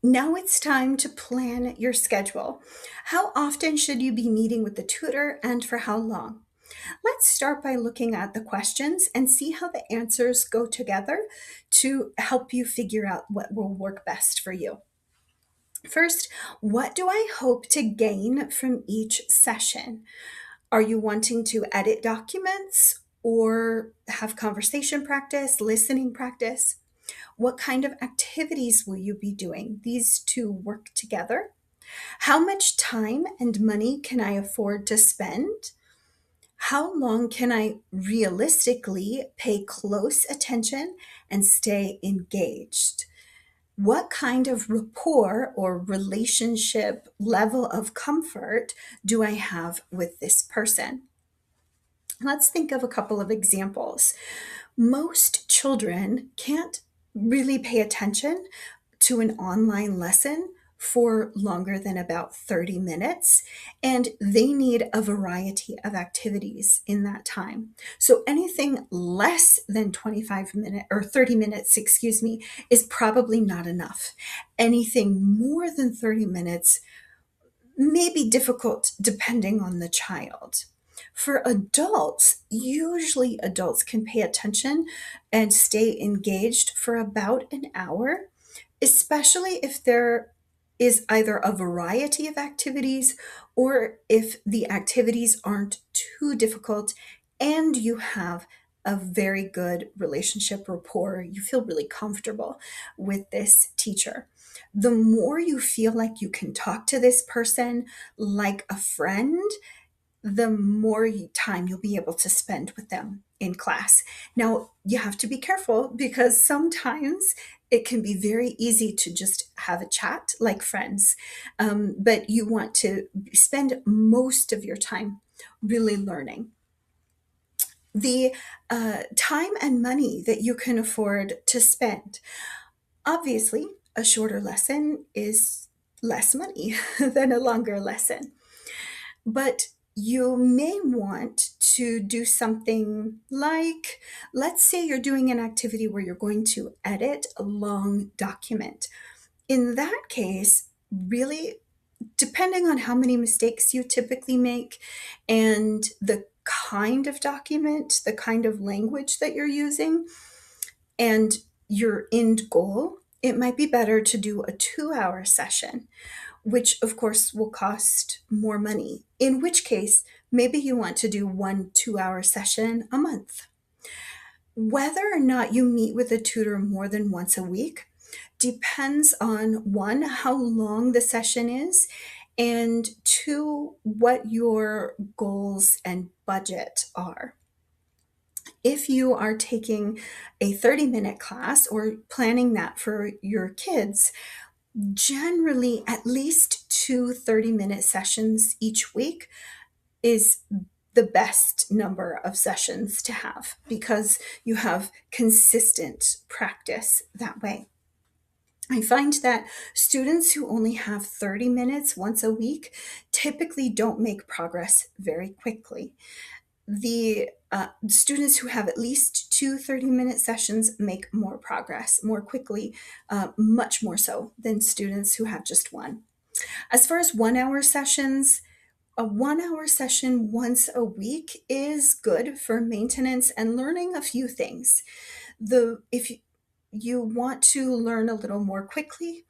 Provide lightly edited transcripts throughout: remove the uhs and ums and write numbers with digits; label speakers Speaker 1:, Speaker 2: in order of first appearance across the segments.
Speaker 1: Now it's time to plan your schedule. How often should you be meeting with the tutor and for how long? Let's start by looking at the questions and see how the answers go together to help you figure out what will work best for you. First, what do I hope to gain from each session? Are you wanting to edit documents or have conversation practice, listening practice? What kind of activities will you be doing? These two work together. How much time and money can I afford to spend? How long can I realistically pay close attention and stay engaged? What kind of rapport or relationship level of comfort do I have with this person? Let's think of a couple of examples. Most children can't really pay attention to an online lesson for longer than about 30 minutes, and they need a variety of activities in that time. So anything less than 25 minutes or 30 minutes, excuse me, is probably not enough. Anything more than 30 minutes may be difficult depending on the child. For adults, usually adults can pay attention and stay engaged for about an hour, especially if there is either a variety of activities or if the activities aren't too difficult and you have a very good relationship rapport. You feel really comfortable with this teacher. The more you feel like you can talk to this person like a friend, the more time you'll be able to spend with them in class. Now, you have to be careful because sometimes it can be very easy to just have a chat like friends, but you want to spend most of your time really learning. The time and money that you can afford to spend. Obviously, a shorter lesson is less money than a longer lesson. But you may want to do something like, let's say you're doing an activity where you're going to edit a long document. In that case, really, depending on how many mistakes you typically make and the kind of document, the kind of language that you're using, and your end goal, it might be better to do a 2 hour session, which of course will cost more money. In which case, maybe you want to do 1 2 hour session a month. Whether or not you meet with a tutor more than once a week depends on one, how long the session is, and two, what your goals and budget are. If you are taking a 30-minute class or planning that for your kids, generally at least two 30-minute sessions each week is the best number of sessions to have because you have consistent practice that way. I find that students who only have 30 minutes once a week typically don't make progress very quickly. The students who have at least two 30-minute sessions make more progress more quickly, much more so than students who have just one. As far as 1 hour sessions, a 1 hour session once a week is good for maintenance and learning a few things. If you want to learn a little more quickly,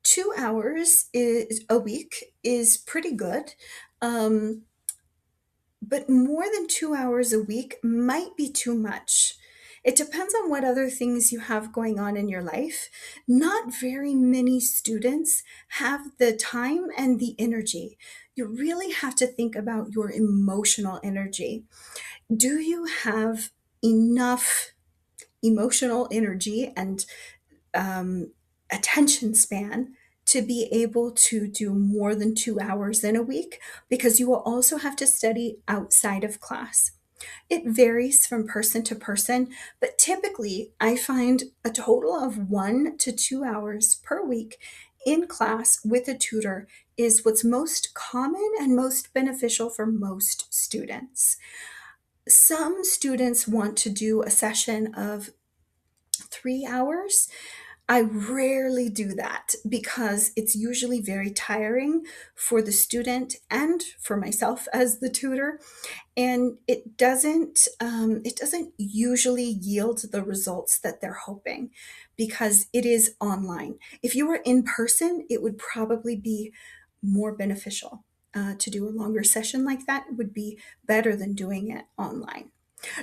Speaker 1: 2 hours a week is pretty good. Um, but more than 2 hours a week might be too much. It depends on what other things you have going on in your life. Not very many students have the time and the energy. You really have to think about your emotional energy. Do you have enough emotional energy and um, attention span to be able to do more than 2 hours in a week? Because you will also have to study outside of class. It varies from person to person, but typically I find a total of 1 to 2 hours per week in class with a tutor is what's most common and most beneficial for most students. Some students want to do a session of 3 hours. I rarely do that because it's usually very tiring for the student and for myself as the tutor, and it doesn't usually yield the results that they're hoping because it is online. If you were in person, it would probably be more beneficial. To do a longer session like that would be better than doing it online.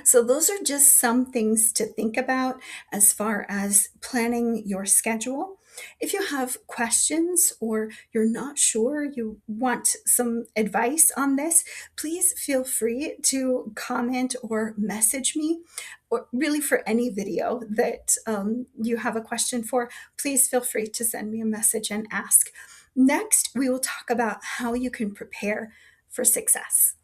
Speaker 1: So, those are just some things to think about as far as planning your schedule. If you have questions or you're not sure, you want some advice on this, please feel free to comment or message me. Or really, for any video that you have a question for, please feel free to send me a message and ask. Next, we will talk about how you can prepare for success.